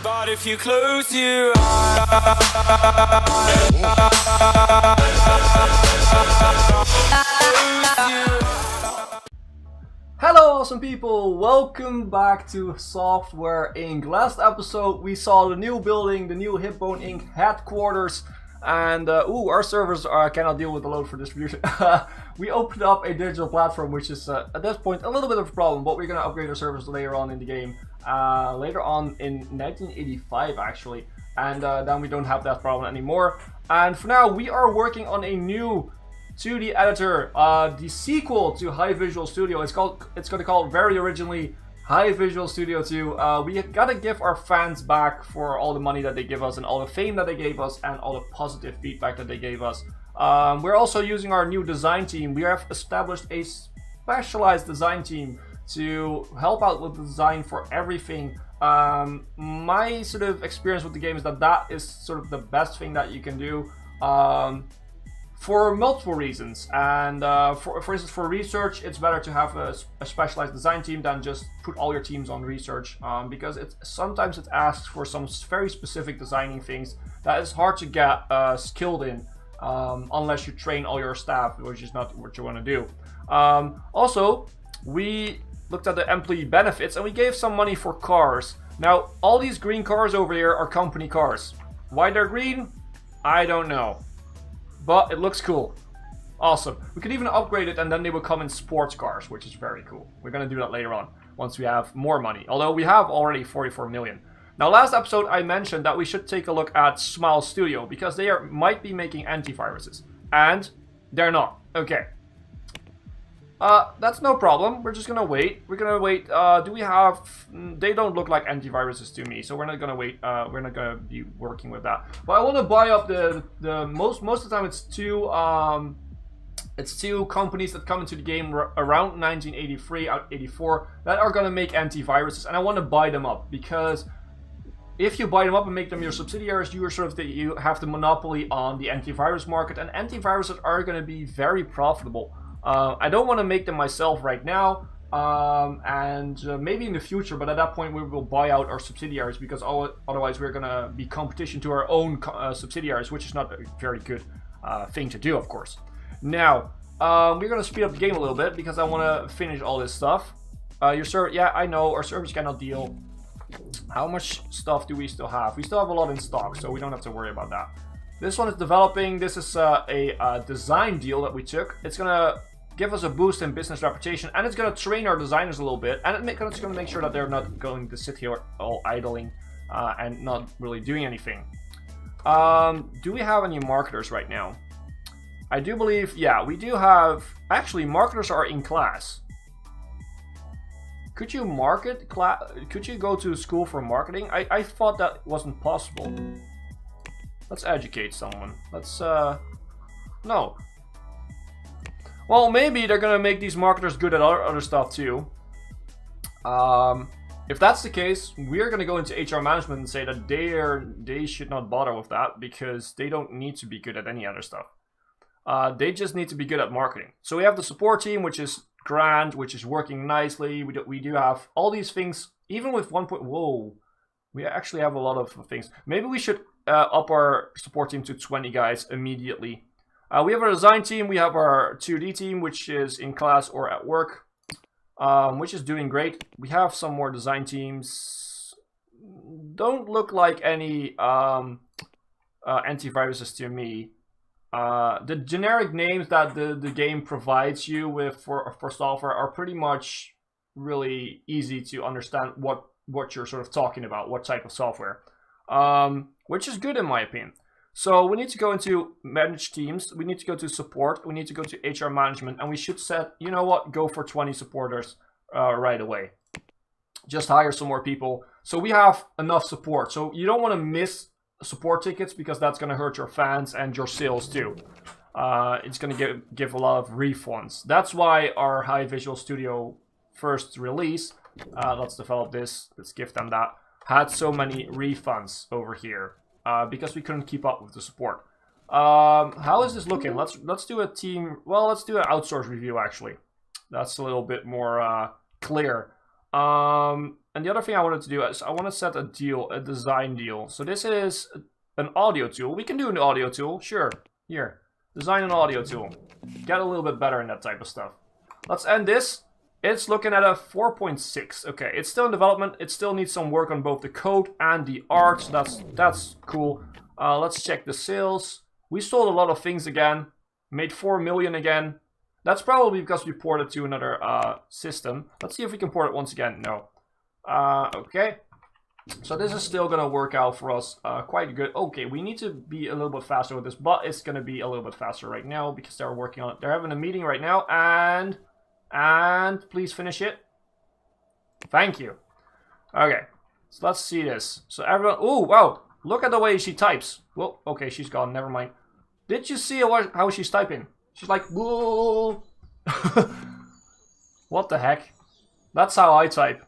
But if you close your eyes, hello awesome people, welcome back to Software Inc. Last episode we saw the new building, the new Hipbone Inc. headquarters, and our servers cannot deal with the load for distribution. We opened up a digital platform, which is at this point a little bit of a problem, but we're going to upgrade our servers later on in the game, later on in 1985 actually, and then we don't have that problem anymore. And for now we are working on a new 2D editor, the sequel to High Visual Studio. It's going to call it very originally High Visual Studio 2. We gotta give our fans back for all the money that they give us and all the fame that they gave us and all the positive feedback that they gave us. We're also using our new design team. We have established a specialized design team to help out with the design for everything. My sort of experience with the game is that is sort of the best thing that you can do. For multiple reasons, and for instance, for research, it's better to have a specialized design team than just put all your teams on research, because sometimes it asks for some very specific designing things that is hard to get skilled in unless you train all your staff, which is not what you want to do. Also, we looked at the employee benefits and we gave some money for cars. Now, all these green cars over here are company cars. Why they're green, I don't know. But it looks cool. Awesome. We could even upgrade it and then they will come in sports cars, which is very cool. We're going to do that later on, once we have more money. Although we have already 44 million. Now, last episode I mentioned that we should take a look at Smile Studio, because they might be making antiviruses. And they're not. Okay. That's no problem. We're just going to wait. We're going to wait. Do we have... They don't look like antiviruses to me, so we're not going to wait. We're not going to be working with that. But I want to buy up the most of the time it's two companies that come into the game around 1983, 84 that are going to make antiviruses, and I want to buy them up, because if you buy them up and make them your subsidiaries, you have the monopoly on the antivirus market, and antiviruses are going to be very profitable. I don't want to make them myself right now, and maybe in the future, but at that point we will buy out our subsidiaries, because otherwise we're going to be competition to our own subsidiaries, which is not a very good thing to do, of course. Now, we're going to speed up the game a little bit, because I want to finish all this stuff. Your server, yeah, I know, our servers cannot deal. How much stuff do we still have? We still have a lot in stock, so we don't have to worry about that. This one is developing. This is a design deal that we took. It's going to give us a boost in business reputation, and it's going to train our designers a little bit, and it's going to make sure that they're not going to sit here all idling and not really doing anything. Do we have any marketers right now? I do believe, yeah, we do have. Actually, marketers are in class. Could you market class? Could you go to school for marketing? I thought that wasn't possible. Let's educate someone. Let's no. Well, maybe they're gonna make these marketers good at other stuff too. If that's the case, we're gonna go into HR management and say that they should not bother with that, because they don't need to be good at any other stuff. They just need to be good at marketing. So we have the support team, which is grand, which is working nicely. We do have all these things, even with 1. Whoa, we actually have a lot of things. Maybe we should up our support team to 20 guys immediately. We have our design team, we have our 2D team, which is in class or at work, which is doing great. We have some more design teams. Don't look like any antiviruses to me. The generic names that the game provides you with for software are pretty much really easy to understand what you're sort of talking about, what type of software, which is good in my opinion. So we need to go into manage teams, we need to go to support, we need to go to HR management, and we should set, you know what, go for 20 supporters right away. Just hire some more people so we have enough support. So you don't want to miss support tickets, because that's going to hurt your fans and your sales too. It's going to give a lot of refunds. That's why our High Visual Studio first release, let's develop this, let's give them that, had so many refunds over here. Because we couldn't keep up with the support. How is this looking? Let's do a team. Well, let's do an outsource review actually. That's a little bit more clear. And the other thing I wanted to do is I want to set a deal, a design deal. So this is an audio tool. We can do an audio tool, sure. Here, design an audio tool. Get a little bit better in that type of stuff. Let's end this. It's looking at a 4.6. Okay, it's still in development. It still needs some work on both the code and the art. So that's cool. Let's check the sales. We sold a lot of things again. Made 4 million again. That's probably because we ported to another system. Let's see if we can port it once again. No. Okay. So this is still gonna work out for us quite good. Okay, we need to be a little bit faster with this, but it's gonna be a little bit faster right now because they're working on it. They're having a meeting right now, and please finish it. Thank you. Okay, so let's see this. So everyone, oh wow, look at the way she types. Well, okay, she's gone. Never mind. Did you see how she's typing? She's like, whoa. What the heck? That's how I type.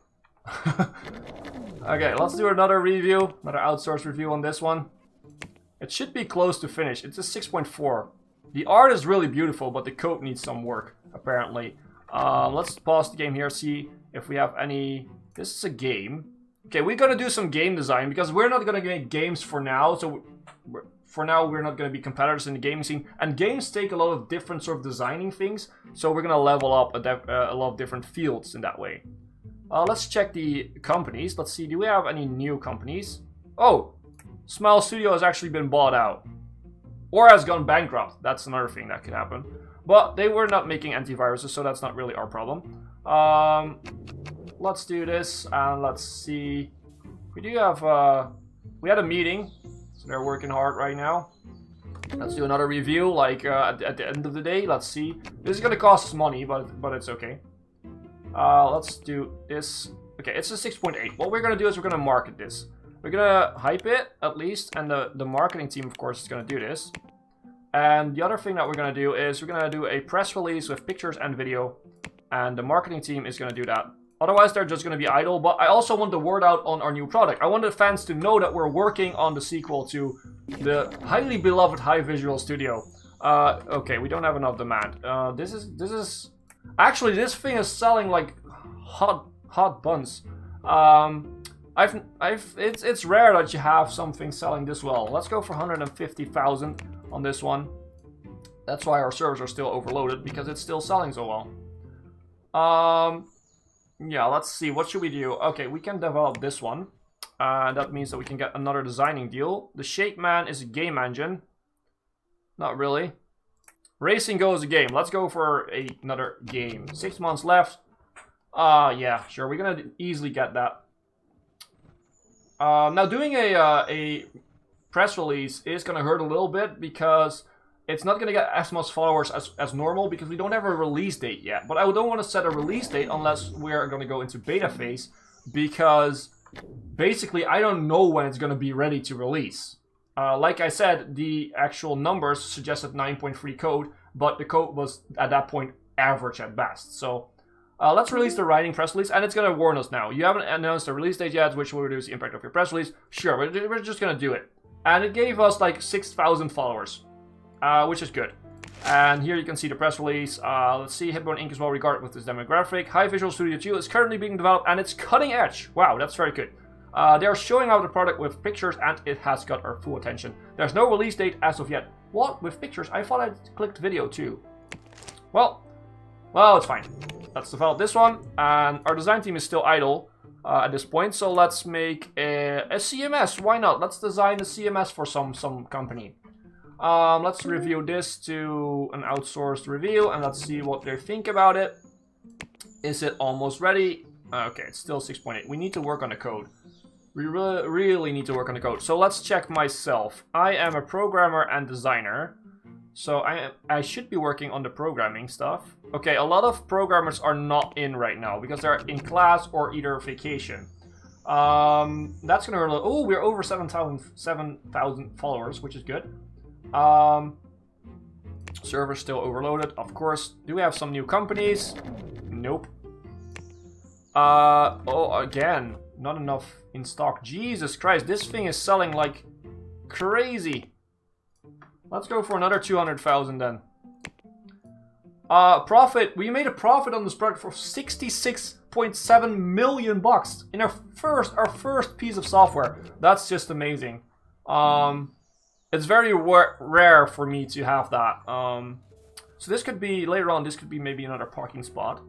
Okay, let's do another review, another outsourced review on this one. It should be close to finish. It's a 6.4. The art is really beautiful, but the code needs some work, apparently. Let's pause the game here, see if we have any... This is a game. Okay, we're gonna do some game design, because we're not gonna make games for now, so... For now, we're not going to be competitors in the gaming scene. And games take a lot of different sort of designing things, so we're going to level up a lot of different fields in that way. Let's check the companies. Let's see, do we have any new companies? Oh, Smile Studio has actually been bought out. Or has gone bankrupt. That's another thing that could happen. But they were not making antiviruses, so that's not really our problem. Let's do this, and let's see. We do have, we had a meeting. So they're working hard right now. Let's do another review, like at the end of the day. Let's see. This is gonna cost us money, but it's okay. Let's do this. Okay, it's a 6.8. What we're gonna do is we're gonna market this. We're gonna hype it at least, and the marketing team, of course, is gonna do this. And the other thing that we're gonna do is we're gonna do a press release with pictures and video, and the marketing team is gonna do that. Otherwise, they're just going to be idle. But I also want the word out on our new product. I want the fans to know that we're working on the sequel to the highly beloved High Visual Studio. Okay, we don't have enough demand. This is actually, this thing is selling like hot buns. It's rare that you have something selling this well. Let's go for 150,000 on this one. That's why our servers are still overloaded, because it's still selling so well. Yeah, let's see. What should we do? Okay, we can develop this one. That means that we can get another designing deal. The Shape Man is a game engine. Not really. Racing Go is a game. Let's go for another game. 6 months left. Yeah, sure. We're gonna easily get that. Now, doing a press release is gonna hurt a little bit, because it's not going to get as much followers as normal, because we don't have a release date yet. But I don't want to set a release date unless we're going to go into beta phase, because basically I don't know when it's going to be ready to release. Like I said, the actual numbers suggested 9.3 code, but the code was at that point average at best. So let's release the writing press release, and it's going to warn us now. You haven't announced a release date yet, which will reduce the impact of your press release. Sure, we're just going to do it. And it gave us like 6,000 followers. Which is good. And here you can see the press release. Let's see, Hipbone Inc. is well regarded with this demographic. High Visual Studio 2 is currently being developed, and it's cutting edge. Wow, that's very good. They're showing out the product with pictures, and it has got our full attention. There's no release date as of yet. What? With pictures? I thought I clicked video too. Well, it's fine. Let's develop this one, and our design team is still idle at this point, so let's make a CMS. Why not? Let's design a CMS for some company. Let's review this to an outsourced review, and let's see what they think about it. Is it almost ready? Okay, it's still 6.8. We need to work on the code. We really need to work on the code. So let's check myself. I am a programmer and designer, so I should be working on the programming stuff. Okay, a lot of programmers are not in right now because they're in class or either vacation. That's gonna hurt a little. Oh, we're over 7,000 followers, which is good. Server's still overloaded, of course. Do we have some new companies? Nope. Oh, again, not enough in stock. Jesus Christ, this thing is selling like crazy. Let's go for another 200,000 then. Profit. We made a profit on this product for 66.7 million bucks in our first piece of software. That's just amazing. It's very rare for me to have that. So this could be later on. This could be maybe another parking spot.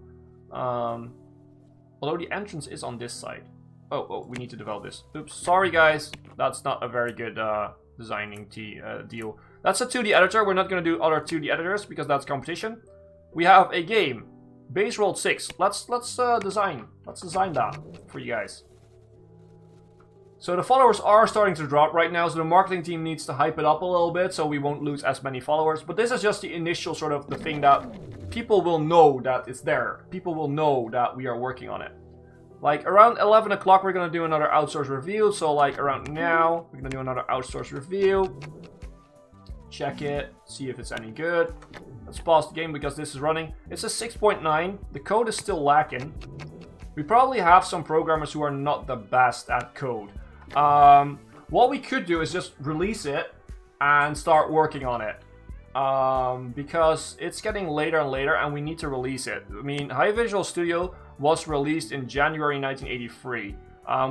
Although the entrance is on this side. Oh, we need to develop this. Oops, sorry guys. That's not a very good designing deal. That's a 2D editor. We're not going to do other 2D editors because that's competition. We have a game, Base World 6. Let's design that for you guys. So the followers are starting to drop right now, so the marketing team needs to hype it up a little bit so we won't lose as many followers. But this is just the initial sort of the thing that people will know that it's there. People will know that we are working on it. Like around 11 o'clock we're going to do another outsource review. So like around now we're going to do another outsource review. Check it, see if it's any good. Let's pause the game because this is running. It's a 6.9. The code is still lacking. We probably have some programmers who are not the best at code. What we could do is just release it and start working on it. Because it's getting later and later and we need to release it. I mean, High Visual Studio was released in January 1983.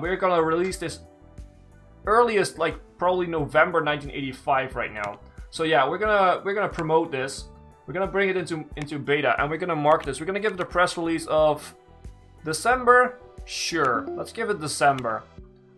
We're gonna release this earliest, like probably November 1985 right now. So yeah, we're gonna promote this. We're gonna bring it into beta and we're gonna market this. We're gonna give it a press release of December. Sure, let's give it December.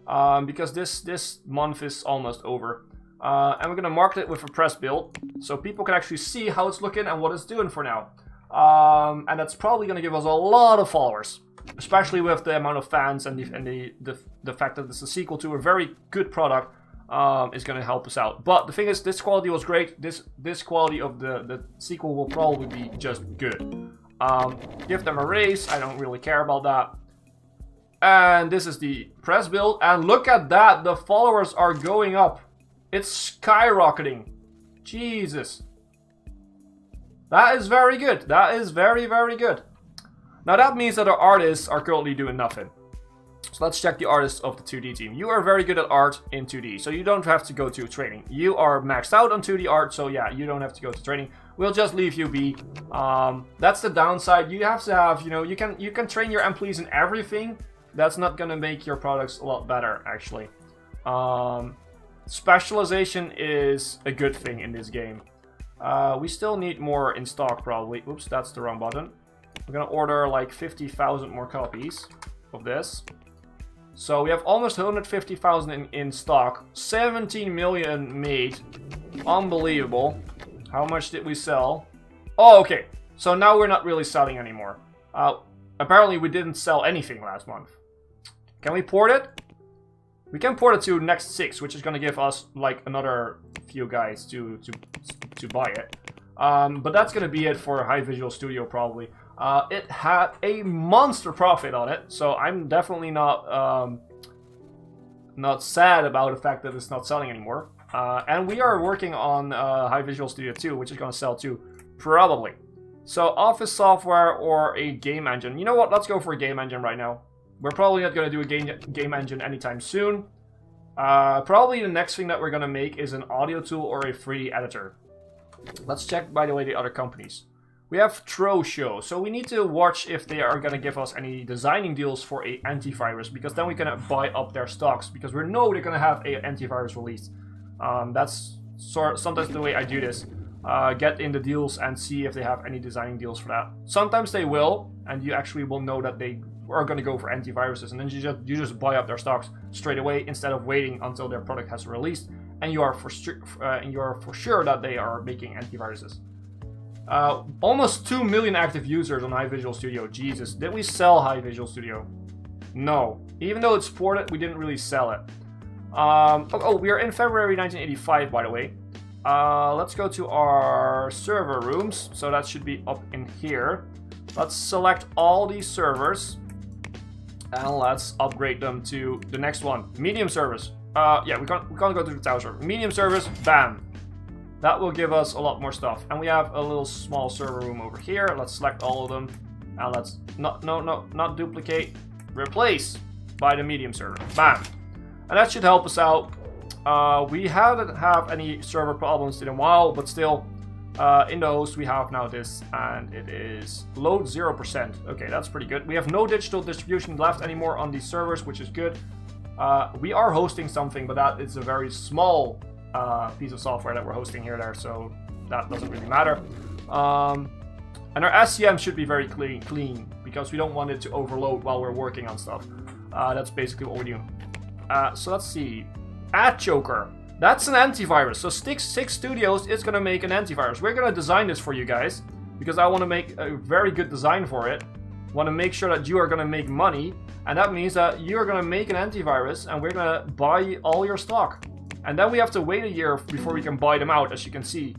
Because this month is almost over. And we're gonna market it with a press build, so people can actually see how it's looking and what it's doing for now. And that's probably gonna give us a lot of followers, especially with the amount of fans and the fact that it's a sequel to a very good product. Is gonna help us out. But the thing is, this quality was great. This quality of the sequel will probably be just good. Give them a raise. I don't really care about that. And this is the press build, and look at that, the followers are going up. It's skyrocketing. Jesus. That is very good. That is very, very good. Now that means that our artists are currently doing nothing. So let's check the artists of the 2D team. You are very good at art in 2D, so you don't have to go to training. You are maxed out on 2D art, so yeah, you don't have to go to training. We'll just leave you be. That's the downside. You have to have, you know, you can train your employees in everything. That's not gonna make your products a lot better, actually. Specialization is a good thing in this game. We still need more in stock, probably. Oops, that's the wrong button. We're gonna order like 50,000 more copies of this. So we have almost 150,000 in stock. 17 million made. Unbelievable. How much did we sell? Oh, okay. So now we're not really selling anymore. Apparently we didn't sell anything last month. Can we port it? We can port it to next 6, which is going to give us like another few guys to buy it. But that's going to be it for High Visual Studio probably. It had a monster profit on it, so I'm definitely not sad about the fact that it's not selling anymore. And we are working on High Visual Studio 2, which is going to sell too, probably. So office software or a game engine. You know what? Let's go for a game engine right now. We're probably not going to do a game engine anytime soon. Probably the next thing that we're going to make is an audio tool or a 3D editor. Let's check, by the way, the other companies. We have Troshow, so we need to watch if they are going to give us any designing deals for a antivirus, because then we can buy up their stocks, because we know they're going to have a antivirus release. That's sometimes the way I do this. Get in the deals and see if they have any designing deals for that. Sometimes they will, and you actually will know that they are going to go for antiviruses, and then you just buy up their stocks straight away instead of waiting until their product has released, and you are for sure that they are making antiviruses. Almost 2 million active users on High Visual Studio. Jesus, did we sell High Visual Studio? No. Even though it's ported, we didn't really sell it. We are in February 1985, by the way. Let's go to our server rooms. So that should be up in here. Let's select all these servers. And let's upgrade them to the next one. Medium servers. Yeah, we're gonna go to the tower server. Medium servers, bam. That will give us a lot more stuff. And we have a little small server room over here. Let's select all of them. And let's not duplicate. Replace by the medium server. Bam. And that should help us out. We haven't had any server problems in a while, but still, In the host, we have now this, and it is load 0%. Okay, that's pretty good. We have no digital distribution left anymore on these servers, which is good. We are hosting something, but that is a very small piece of software that we're hosting here there, so that doesn't really matter. And our SCM should be very clean because we don't want it to overload while we're working on stuff. That's basically what we're doing. So let's see. Ad Choker. That's an antivirus. So Six Studios is going to make an antivirus. We're going to design this for you guys because I want to make a very good design for it. Want to make sure that you are going to make money, and that means that you're going to make an antivirus and we're going to buy all your stock. And then we have to wait a year before we can buy them out, as you can see.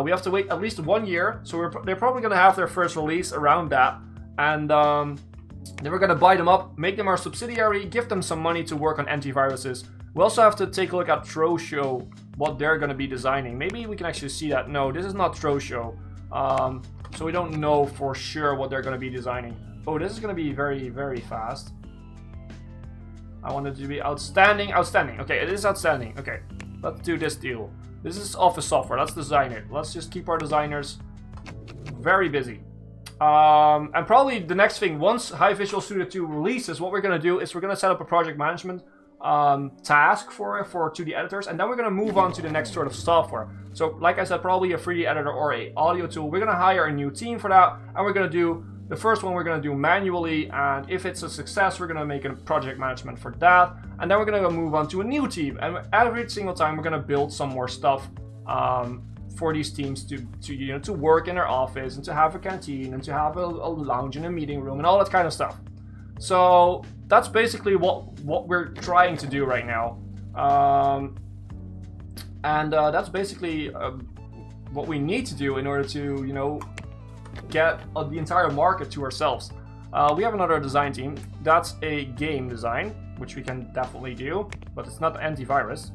We have to wait at least 1 year, so they're probably going to have their first release around that. And then we're going to buy them up, make them our subsidiary, give them some money to work on antiviruses. We also have to take a look at Trosho, what they're going to be designing. Maybe we can actually see that. No, this is not Trosho. So we don't know for sure what they're going to be designing. Oh, this is going to be very, very fast. I want it to be outstanding. Outstanding. Okay, it is outstanding. Okay, let's do this deal. This is office software. Let's design it. Let's just keep our designers very busy. And probably the next thing, once High Visual Studio 2 releases, what we're going to do is we're going to set up a project management task for 2D editors, and then we're going to move on to the next sort of software. So like I said, probably a 3D editor or a audio tool. We're going to hire a new team for that, and we're going to do the first one we're going to do manually, and if it's a success, we're going to make a project management for that, and then we're going to move on to a new team, and every single time we're going to build some more stuff for these teams to work in their office, and to have a canteen, and to have a lounge in a meeting room, and all that kind of stuff. So that's basically what we're trying to do right now, and that's basically what we need to do in order to get the entire market to ourselves. We have another design team. That's a game design, which we can definitely do, but it's not antivirus.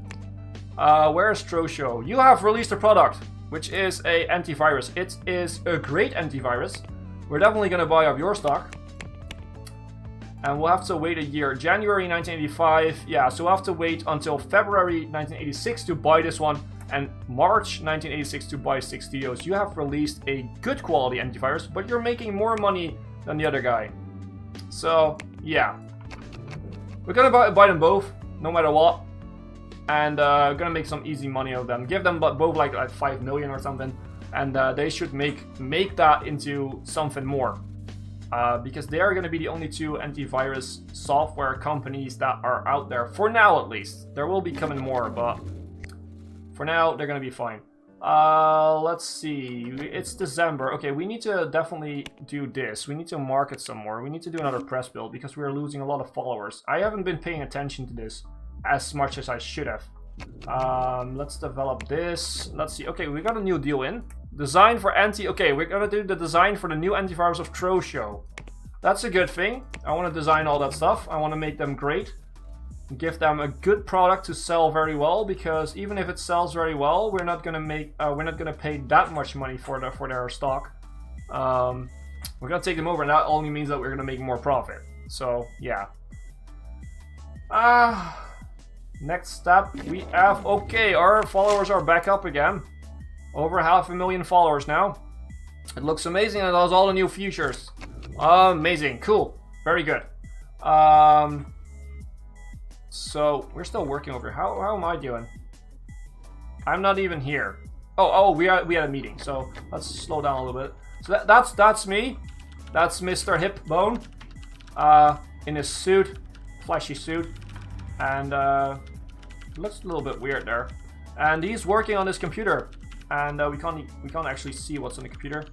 Where's Trosho? You have released a product, which is a antivirus. It is a great antivirus. We're definitely going to buy up your stock. And we'll have to wait a year. January 1985, yeah, so we'll have to wait until February 1986 to buy this one, and March 1986 to buy Six Studios. You have released a good quality antivirus, but you're making more money than the other guy. So, yeah. We're gonna buy them both, no matter what. And gonna make some easy money of them. Give them both like 5 million or something. And they should make that into something more. Because they are going to be the only two antivirus software companies that are out there. For now, at least. There will be coming more, but for now, they're going to be fine. Let's see. It's December. Okay, we need to definitely do this. We need to market some more. We need to do another press build because we're losing a lot of followers. I haven't been paying attention to this as much as I should have. Let's develop this. Let's see. Okay, we got a new deal in. Design for okay, we're gonna do the design for the new antivirus of Trosho. That's a good thing. I want to design all that stuff. I want to make them great. Give them a good product to sell very well, because even if it sells very well, we're not gonna pay that much money for their stock. We're gonna take them over, and that only means that we're gonna make more profit. So yeah. Next step we have, okay, our followers are back up again. Over 500,000 followers now. It looks amazing, and it has all the new features. Amazing, cool, very good. So we're still working over here. How am I doing? I'm not even here. Oh, we had a meeting, so let's slow down a little bit. So that's me. That's Mr. Hipbone, in his suit, flashy suit, and looks a little bit weird there. And he's working on his computer. And we can't actually see what's on the computer.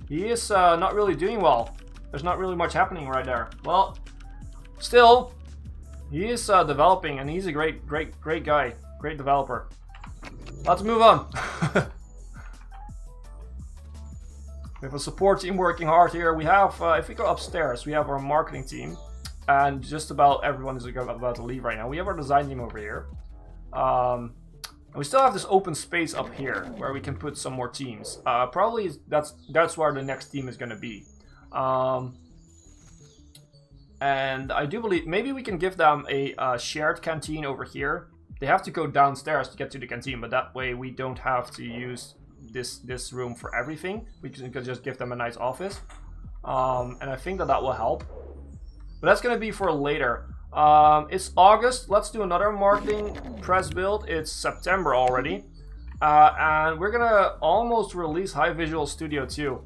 He is not really doing well. There's not really much happening right there. Well, still, he is developing, and he's a great guy, great developer. Let's move on. We have a support team working hard here. We have, if we go upstairs, we have our marketing team, and just about everyone is about to leave right now. We have our design team over here. And we still have this open space up here where we can put some more teams. Probably that's where the next team is going to be. And I do believe maybe we can give them a shared canteen over here. They have to go downstairs to get to the canteen, but that way we don't have to use this room for everything. We can just give them a nice office, and I think that will help. But that's gonna be for later. It's August. Let's do another marketing press build. It's September already, and we're gonna almost release High Visual Studio 2,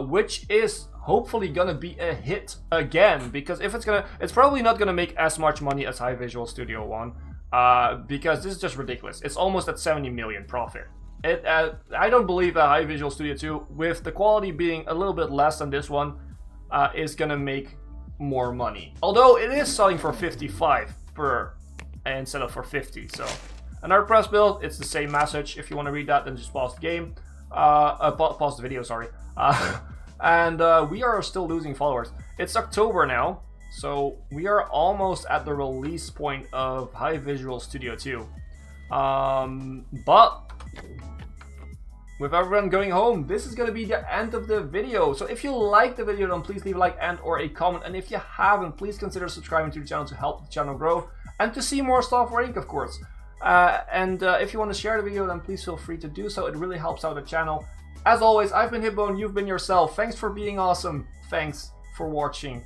which is hopefully gonna be a hit again. Because if it's probably not gonna make as much money as High Visual Studio 1, because this is just ridiculous. It's almost at 70 million profit. I don't believe that High Visual Studio 2, with the quality being a little bit less than this one, is gonna make more money. Although it is selling for 55 per instead of for 50. So another press build. It's the same message. If you want to read that, then just pause the game. Pause the video, sorry. And we are still losing followers. It's October now, so we are almost at the release point of High Visual Studio 2. But with everyone going home, this is going to be the end of the video. So if you liked the video, then please leave a like and or a comment. And if you haven't, please consider subscribing to the channel to help the channel grow and to see more Software Inc, of course. If you want to share the video, then please feel free to do so. It really helps out the channel. As always, I've been Hipbone, you've been yourself. Thanks for being awesome. Thanks for watching.